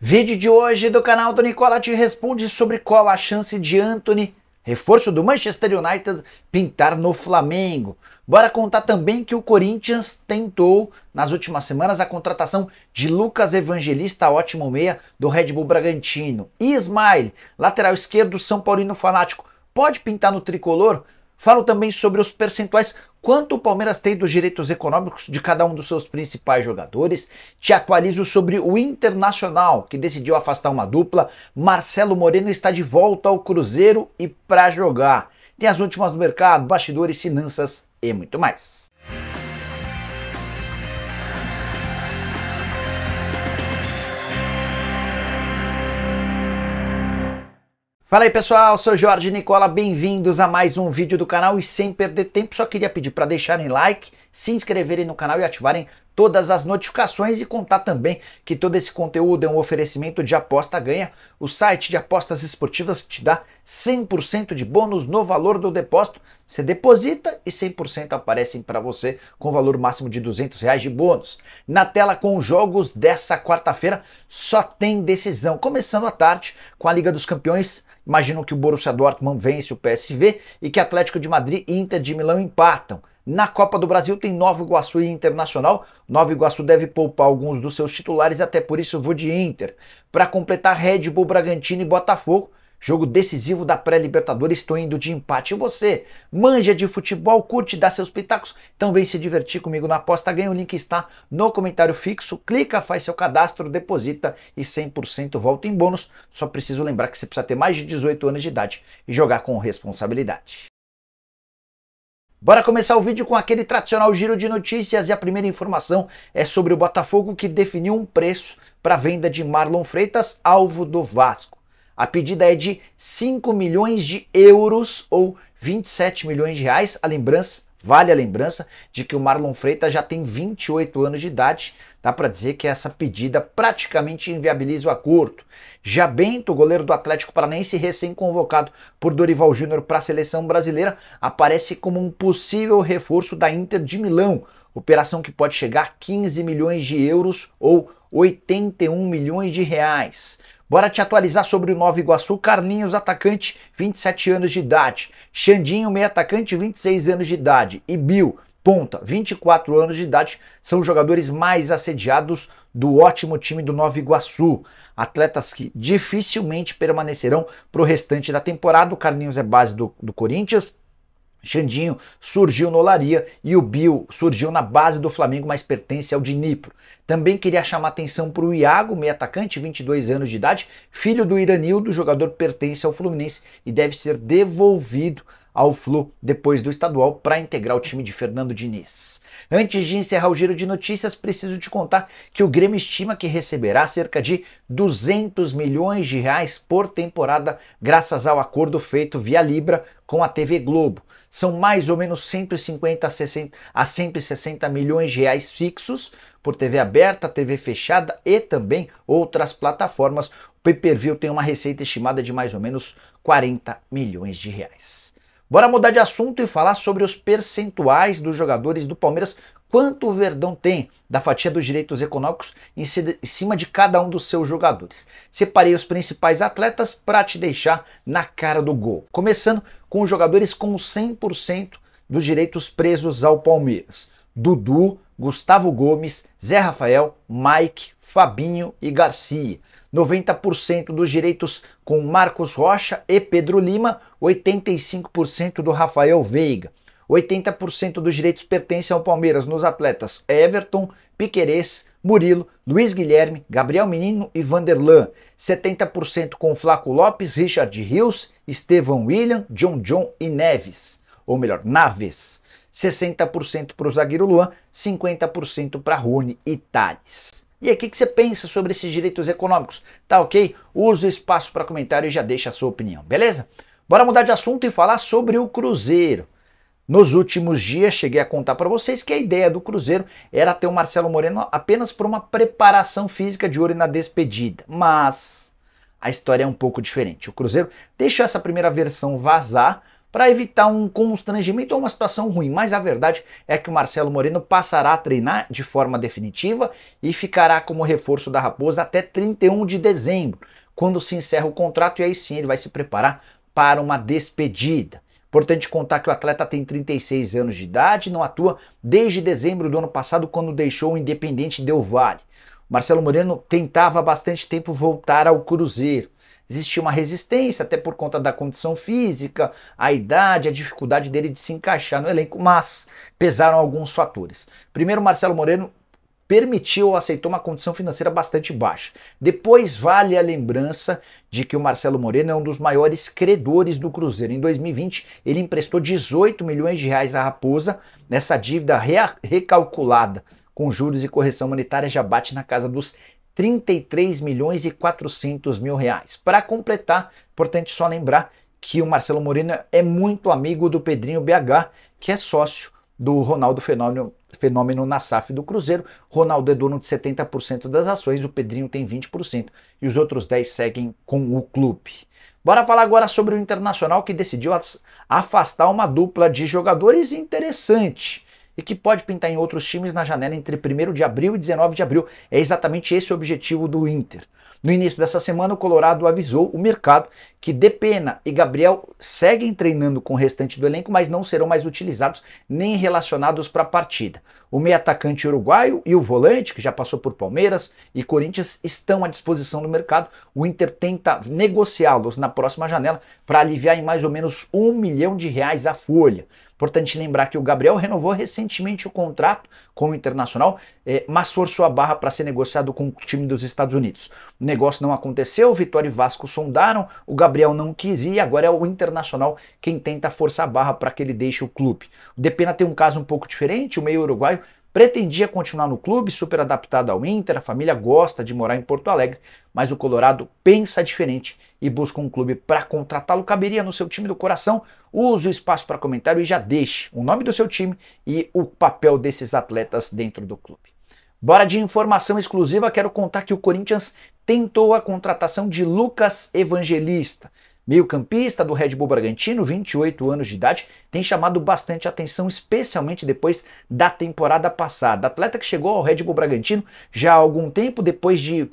Vídeo de hoje do canal do Nicola te responde sobre qual a chance de Antony, reforço do Manchester United, pintar no Flamengo. Bora contar também que o Corinthians tentou nas últimas semanas a contratação de Lucas Evangelista, ótimo meia do Red Bull Bragantino. E Ismael, lateral esquerdo São Paulino fanático, pode pintar no tricolor? Falo também sobre os percentuais, quanto o Palmeiras tem dos direitos econômicos de cada um dos seus principais jogadores. Te atualizo sobre o Internacional, que decidiu afastar uma dupla. Marcelo Moreno está de volta ao Cruzeiro e para jogar. Tem as últimas do mercado, bastidores, finanças e muito mais. Fala aí pessoal, sou Jorge Nicola, bem-vindos a mais um vídeo do canal e sem perder tempo só queria pedir para deixarem like, se inscreverem no canal e ativarem todas as notificações e contar também que todo esse conteúdo é um oferecimento de Aposta Ganha, o site de apostas esportivas que te dá 100% de bônus no valor do depósito. Você deposita e 100% aparecem para você com valor máximo de R$200 de bônus. Na tela com os jogos dessa quarta-feira só tem decisão, começando à tarde com a Liga dos Campeões. Imagino que o Borussia Dortmund vence o PSV e que Atlético de Madrid e Inter de Milão empatam. Na Copa do Brasil tem Nova Iguaçu e Internacional. Nova Iguaçu deve poupar alguns dos seus titulares, até por isso eu vou de Inter. Para completar, Red Bull Bragantino e Botafogo. Jogo decisivo da pré-Libertadores, estou indo de empate. E você, manja de futebol, curte dar seus pitacos? Então vem se divertir comigo na Aposta Ganha, o link está no comentário fixo. Clica, faz seu cadastro, deposita e 100% volta em bônus. Só preciso lembrar que você precisa ter mais de 18 anos de idade e jogar com responsabilidade. Bora começar o vídeo com aquele tradicional giro de notícias e a primeira informação é sobre o Botafogo, que definiu um preço para a venda de Marlon Freitas, alvo do Vasco. A pedida é de 5 milhões de euros ou 27 milhões de reais. Vale a lembrança de que o Marlon Freitas já tem 28 anos de idade. Dá para dizer que essa pedida praticamente inviabiliza o acordo. Já Bento, goleiro do Atlético Paranaense, recém-convocado por Dorival Júnior para a seleção brasileira, aparece como um possível reforço da Inter de Milão. Operação que pode chegar a 15 milhões de euros ou 81 milhões de reais. Bora te atualizar sobre o Nova Iguaçu. Carlinhos, atacante, 27 anos de idade. Xandinho, meio atacante, 26 anos de idade. E Bill, ponta, 24 anos de idade, são os jogadores mais assediados do ótimo time do Nova Iguaçu. Atletas que dificilmente permanecerão para o restante da temporada. O Carlinhos é base do Corinthians. Xandinho surgiu no Olaria e o Bill surgiu na base do Flamengo, mas pertence ao Dnipro. Também queria chamar atenção para o Iago, meio atacante, 22 anos de idade, filho do Iranildo. O jogador pertence ao Fluminense e deve ser devolvido ao Flu depois do estadual para integrar o time de Fernando Diniz. Antes de encerrar o giro de notícias, preciso te contar que o Grêmio estima que receberá cerca de 200 milhões de reais por temporada graças ao acordo feito via Libra com a TV Globo. São mais ou menos 150 a 160 milhões de reais fixos por TV aberta, TV fechada e também outras plataformas. O pay-per-view tem uma receita estimada de mais ou menos 40 milhões de reais. Bora mudar de assunto e falar sobre os percentuais dos jogadores do Palmeiras, quanto o Verdão tem da fatia dos direitos econômicos em cima de cada um dos seus jogadores. Separei os principais atletas para te deixar na cara do gol. Começando com os jogadores com 100% dos direitos presos ao Palmeiras. Dudu, Gustavo Gomes, Zé Rafael, Mike, Fabinho e Garcia. 90% dos direitos com Marcos Rocha e Pedro Lima, 85% do Rafael Veiga. 80% dos direitos pertencem ao Palmeiras nos atletas Everton, Piquerez, Murilo, Luiz Guilherme, Gabriel Menino e Vanderlan. 70% com Flaco Lopes, Richard Rios, Estevão William, John e Neves. Ou melhor, Naves. 60% para o zagueiro Luan, 50% para Rony e Tales. E aí, o que você pensa sobre esses direitos econômicos? Tá ok? Usa o espaço para comentário e já deixa a sua opinião, beleza? Bora mudar de assunto e falar sobre o Cruzeiro. Nos últimos dias cheguei a contar para vocês que a ideia do Cruzeiro era ter o Marcelo Moreno apenas por uma preparação física de olho na despedida. Mas a história é um pouco diferente. O Cruzeiro deixou essa primeira versão vazar, para evitar um constrangimento ou uma situação ruim. Mas a verdade é que o Marcelo Moreno passará a treinar de forma definitiva e ficará como reforço da Raposa até 31 de dezembro, quando se encerra o contrato, e aí sim ele vai se preparar para uma despedida. Importante contar que o atleta tem 36 anos de idade e não atua desde dezembro do ano passado, quando deixou o Independente Del Valle. Marcelo Moreno tentava há bastante tempo voltar ao Cruzeiro. Existia uma resistência, até por conta da condição física, a idade, a dificuldade dele de se encaixar no elenco, mas pesaram alguns fatores. Primeiro, Marcelo Moreno permitiu ou aceitou uma condição financeira bastante baixa. Depois, vale a lembrança de que o Marcelo Moreno é um dos maiores credores do Cruzeiro. Em 2020, ele emprestou 18 milhões de reais à Raposa. Nessa dívida recalculada com juros e correção monetária já bate na casa dos 33 milhões e 400 mil reais. Para completar, importante só lembrar que o Marcelo Moreno é muito amigo do Pedrinho BH, que é sócio do Ronaldo Fenômeno na SAF do Cruzeiro. Ronaldo é dono de 70% das ações, o Pedrinho tem 20% e os outros 10% seguem com o clube. Bora falar agora sobre o Internacional, que decidiu afastar uma dupla de jogadores interessante e que pode pintar em outros times na janela entre 1º de abril e 19 de abril. É exatamente esse o objetivo do Inter. No início dessa semana, o Colorado avisou o mercado que Depena e Gabriel seguem treinando com o restante do elenco, mas não serão mais utilizados nem relacionados para a partida. O meio-atacante uruguaio e o volante, que já passou por Palmeiras e Corinthians, estão à disposição do mercado. O Inter tenta negociá-los na próxima janela para aliviar em mais ou menos R$1 milhão a folha. Importante lembrar que o Gabriel renovou recentemente o contrato com o Internacional, mas forçou a barra para ser negociado com o time dos Estados Unidos. O negócio não aconteceu, Vitória e Vasco sondaram, o Gabriel não quis ir, agora é o Internacional quem tenta forçar a barra para que ele deixe o clube. O Depena tem um caso um pouco diferente, o meio uruguaio pretendia continuar no clube, super adaptado ao Inter, a família gosta de morar em Porto Alegre, mas o Colorado pensa diferente e busca um clube para contratá-lo. Caberia no seu time do coração? Use o espaço para comentário e já deixe o nome do seu time e o papel desses atletas dentro do clube. Bora de informação exclusiva, quero contar que o Corinthians tentou a contratação de Lucas Evangelista. Meio-campista do Red Bull Bragantino, 28 anos de idade, tem chamado bastante atenção, especialmente depois da temporada passada. Atleta que chegou ao Red Bull Bragantino já há algum tempo, depois de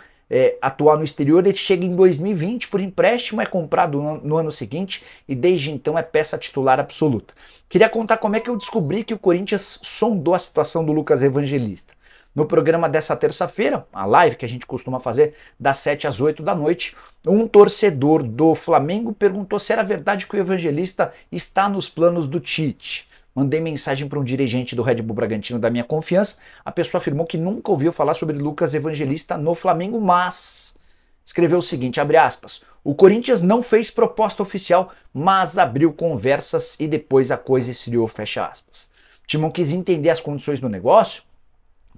atuar no exterior, ele chega em 2020 por empréstimo, é comprado no ano seguinte e desde então é peça titular absoluta. Queria contar como é que eu descobri que o Corinthians sondou a situação do Lucas Evangelista. No programa dessa terça-feira, a live que a gente costuma fazer das 7 às 8 da noite, um torcedor do Flamengo perguntou se era verdade que o Evangelista está nos planos do Tite. Mandei mensagem para um dirigente do Red Bull Bragantino da minha confiança, a pessoa afirmou que nunca ouviu falar sobre Lucas Evangelista no Flamengo, mas escreveu o seguinte, abre aspas, o Corinthians não fez proposta oficial, mas abriu conversas e depois a coisa esfriou, fecha aspas. O Timão quis entender as condições do negócio,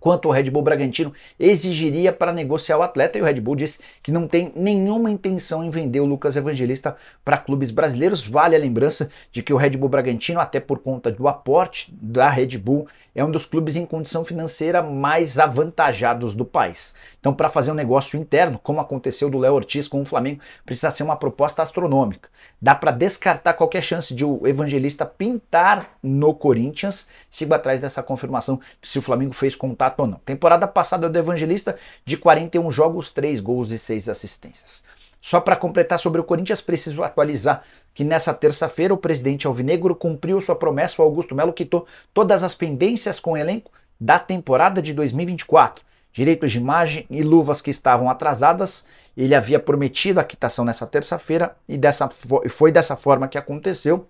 quanto o Red Bull Bragantino exigiria para negociar o atleta, e o Red Bull disse que não tem nenhuma intenção em vender o Lucas Evangelista para clubes brasileiros. Vale a lembrança de que o Red Bull Bragantino, até por conta do aporte da Red Bull, é um dos clubes em condição financeira mais avantajados do país. Então, para fazer um negócio interno, como aconteceu do Léo Ortiz com o Flamengo, precisa ser uma proposta astronômica. Dá para descartar qualquer chance de o Evangelista pintar no Corinthians, sigo atrás dessa confirmação de se o Flamengo fez contato ou não. Temporada passada do Evangelista, de 41 jogos, 3 gols e 6 assistências. Só para completar sobre o Corinthians, preciso atualizar que nessa terça-feira o presidente alvinegro cumpriu sua promessa, o Augusto Melo quitou todas as pendências com o elenco da temporada de 2024. Direitos de imagem e luvas que estavam atrasadas, ele havia prometido a quitação nessa terça-feira e foi dessa forma que aconteceu.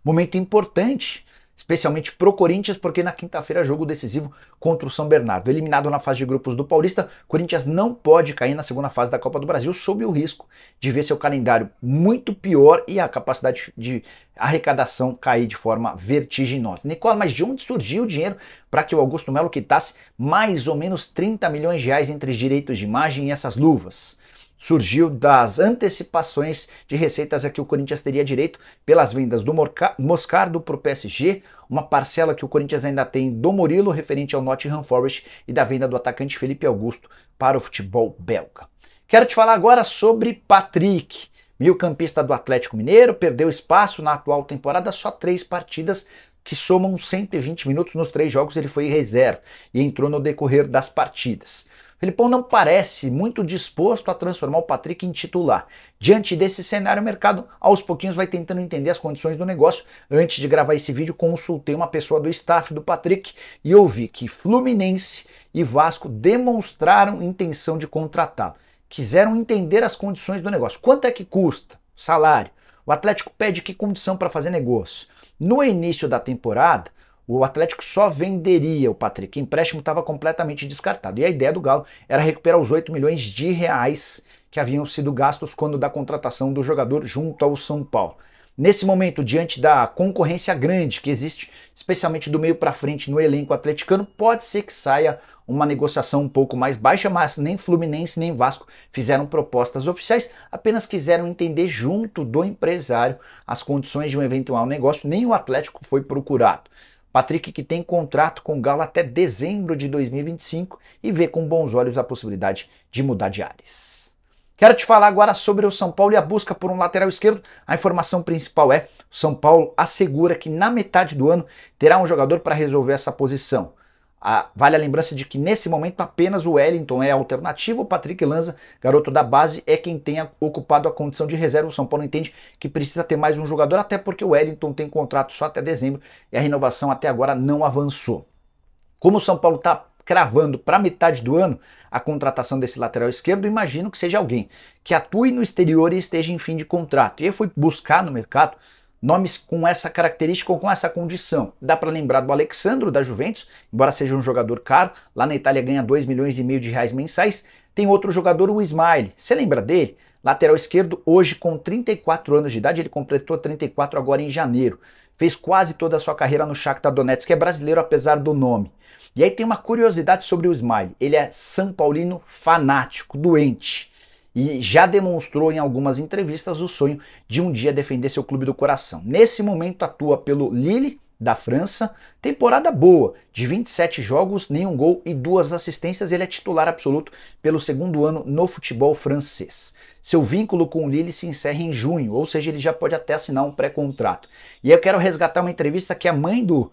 Momento importante, especialmente pro Corinthians, porque na quinta-feira jogo decisivo contra o São Bernardo. Eliminado na fase de grupos do Paulista, Corinthians não pode cair na segunda fase da Copa do Brasil sob o risco de ver seu calendário muito pior e a capacidade de arrecadação cair de forma vertiginosa. Nicola, mas de onde surgiu o dinheiro para que o Augusto Melo quitasse mais ou menos 30 milhões de reais entre os direitos de imagem e essas luvas? Surgiu das antecipações de receitas a que o Corinthians teria direito pelas vendas do Moscardo para o PSG, uma parcela que o Corinthians ainda tem do Murilo referente ao Nottingham Forest e da venda do atacante Felipe Augusto para o futebol belga. Quero te falar agora sobre Patrick. Meio-campista do Atlético Mineiro, perdeu espaço na atual temporada, só 3 partidas que somam 120 minutos nos 3 jogos, ele foi reserva e entrou no decorrer das partidas. Felipão não parece muito disposto a transformar o Patrick em titular. Diante desse cenário, o mercado aos pouquinhos vai tentando entender as condições do negócio. Antes de gravar esse vídeo, consultei uma pessoa do staff do Patrick e ouvi que Fluminense e Vasco demonstraram intenção de contratá-lo. Quiseram entender as condições do negócio. Quanto é que custa? Salário. O Atlético pede que condição para fazer negócio? No início da temporada, o Atlético só venderia o Patrick, o empréstimo estava completamente descartado. E a ideia do Galo era recuperar os 8 milhões de reais que haviam sido gastos quando da contratação do jogador junto ao São Paulo. Nesse momento, diante da concorrência grande que existe, especialmente do meio para frente no elenco atleticano, pode ser que saia uma negociação um pouco mais baixa, mas nem Fluminense nem Vasco fizeram propostas oficiais, apenas quiseram entender junto do empresário as condições de um eventual negócio, nem o Atlético foi procurado. Patrick, que tem contrato com o Galo até dezembro de 2025 e vê com bons olhos a possibilidade de mudar de ares. Quero te falar agora sobre o São Paulo e a busca por um lateral esquerdo. A informação principal é: o São Paulo assegura que na metade do ano terá um jogador para resolver essa posição. Vale a lembrança de que nesse momento apenas o Wellington é a alternativa, o Patrick Lanza, garoto da base, é quem tenha ocupado a condição de reserva. O São Paulo entende que precisa ter mais um jogador, até porque o Wellington tem contrato só até dezembro e a renovação até agora não avançou. Como o São Paulo está cravando para metade do ano a contratação desse lateral esquerdo, imagino que seja alguém que atue no exterior e esteja em fim de contrato. E eu fui buscar no mercado nomes com essa característica ou com essa condição. Dá para lembrar do Alexandro, da Juventus, embora seja um jogador caro, lá na Itália ganha 2,5 milhões de reais mensais. Tem outro jogador, o Ismaili. Você lembra dele? Lateral esquerdo, hoje com 34 anos de idade, ele completou 34 agora em janeiro. Fez quase toda a sua carreira no Shakhtar Donetsk, que é brasileiro apesar do nome. E aí tem uma curiosidade sobre o Ismaili. Ele é São Paulino fanático, doente. E já demonstrou em algumas entrevistas o sonho de um dia defender seu clube do coração. Nesse momento atua pelo Lille, da França, temporada boa, de 27 jogos, nenhum gol e 2 assistências. Ele é titular absoluto pelo 2º ano no futebol francês. Seu vínculo com o Lille se encerra em junho, ou seja, ele já pode até assinar um pré-contrato. E aí eu quero resgatar uma entrevista que a mãe do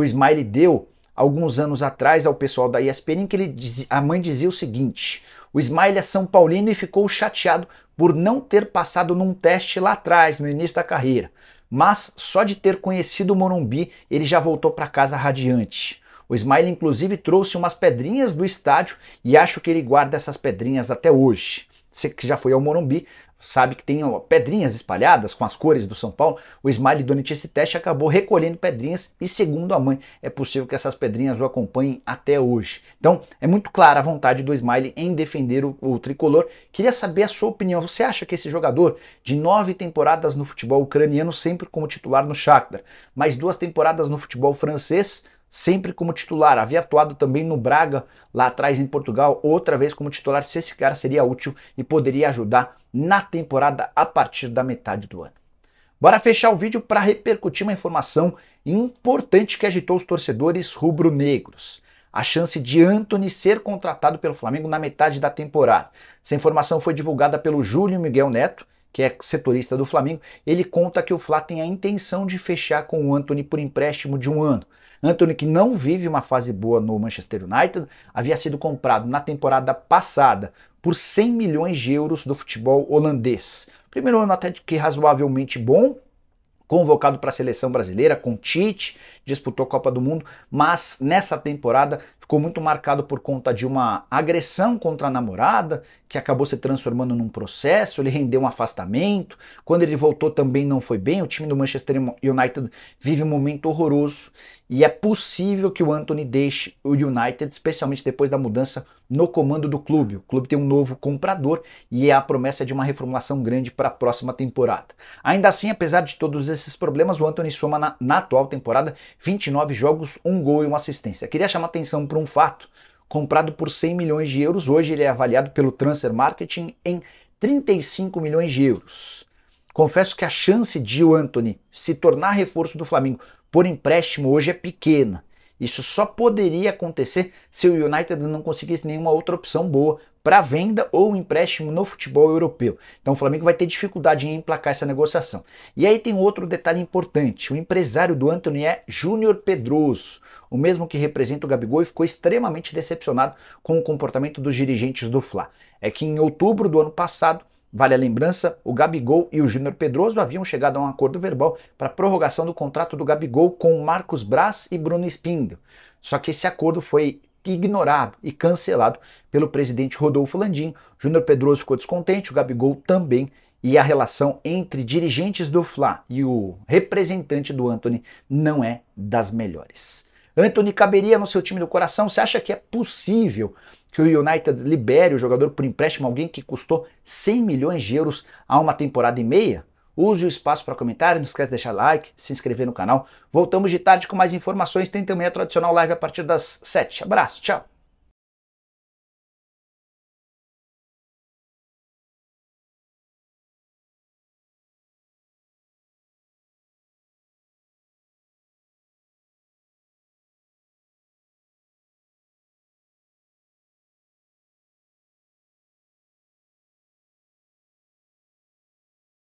Ismaili deu alguns anos atrás ao pessoal da ESPN, em que a mãe dizia o seguinte: o Ismaili é São Paulino e ficou chateado por não ter passado num teste lá atrás, no início da carreira. Mas só de ter conhecido o Morumbi, ele já voltou para casa radiante. O Ismaili inclusive trouxe umas pedrinhas do estádio e acho que ele guarda essas pedrinhas até hoje. Você que já foi ao Morumbi sabe que tem pedrinhas espalhadas com as cores do São Paulo. O Ismaili, durante esse teste, acabou recolhendo pedrinhas e, segundo a mãe, é possível que essas pedrinhas o acompanhem até hoje. Então, é muito clara a vontade do Ismaili em defender o tricolor. Queria saber a sua opinião. Você acha que esse jogador, de 9 temporadas no futebol ucraniano, sempre como titular no Shakhtar, mais 2 temporadas no futebol francês, sempre como titular, havia atuado também no Braga, lá atrás em Portugal, outra vez como titular, se esse cara seria útil e poderia ajudar na temporada a partir da metade do ano. Bora fechar o vídeo para repercutir uma informação importante que agitou os torcedores rubro-negros: a chance de Antony ser contratado pelo Flamengo na metade da temporada. Essa informação foi divulgada pelo Júlio Miguel Neto, que é setorista do Flamengo. Ele conta que o Fla tem a intenção de fechar com o Antony por empréstimo de 1 ano. Antony, que não vive uma fase boa no Manchester United, havia sido comprado na temporada passada por 100 milhões de euros do futebol holandês. Primeiro ano até que razoavelmente bom, convocado para a seleção brasileira com Tite, disputou a Copa do Mundo, mas nessa temporada ficou muito marcado por conta de uma agressão contra a namorada, que acabou se transformando num processo. Ele rendeu um afastamento, quando ele voltou também não foi bem. O time do Manchester United vive um momento horroroso e é possível que o Antony deixe o United, especialmente depois da mudança no comando do clube. O clube tem um novo comprador e é a promessa de uma reformulação grande para a próxima temporada. Ainda assim, apesar de todos esses problemas, o Antony soma na atual temporada 29 jogos, 1 gol e 1 assistência. Queria chamar atenção para um fato: comprado por 100 milhões de euros, hoje ele é avaliado pelo Transfer Marketing em 35 milhões de euros. Confesso que a chance de o Antony se tornar reforço do Flamengo por empréstimo hoje é pequena. Isso só poderia acontecer se o United não conseguisse nenhuma outra opção boa para venda ou empréstimo no futebol europeu. Então o Flamengo vai ter dificuldade em emplacar essa negociação. E aí tem outro detalhe importante: o empresário do Antony é Júnior Pedroso, o mesmo que representa o Gabigol, e ficou extremamente decepcionado com o comportamento dos dirigentes do Fla. É que em outubro do ano passado, vale a lembrança, o Gabigol e o Júnior Pedroso haviam chegado a um acordo verbal para a prorrogação do contrato do Gabigol com Marcos Braz e Bruno Spindel. Só que esse acordo foi ignorado e cancelado pelo presidente Rodolfo Landim. Júnior Pedroso ficou descontente, o Gabigol também, e a relação entre dirigentes do Fla e o representante do Antony não é das melhores. Antony caberia no seu time do coração? Você acha que é possível que o United libere o jogador por empréstimo, alguém que custou 100 milhões de euros a uma temporada e meia? Use o espaço para comentário, não esquece de deixar like, se inscrever no canal. Voltamos de tarde com mais informações. Tem também a tradicional live a partir das 7. Abraço, tchau!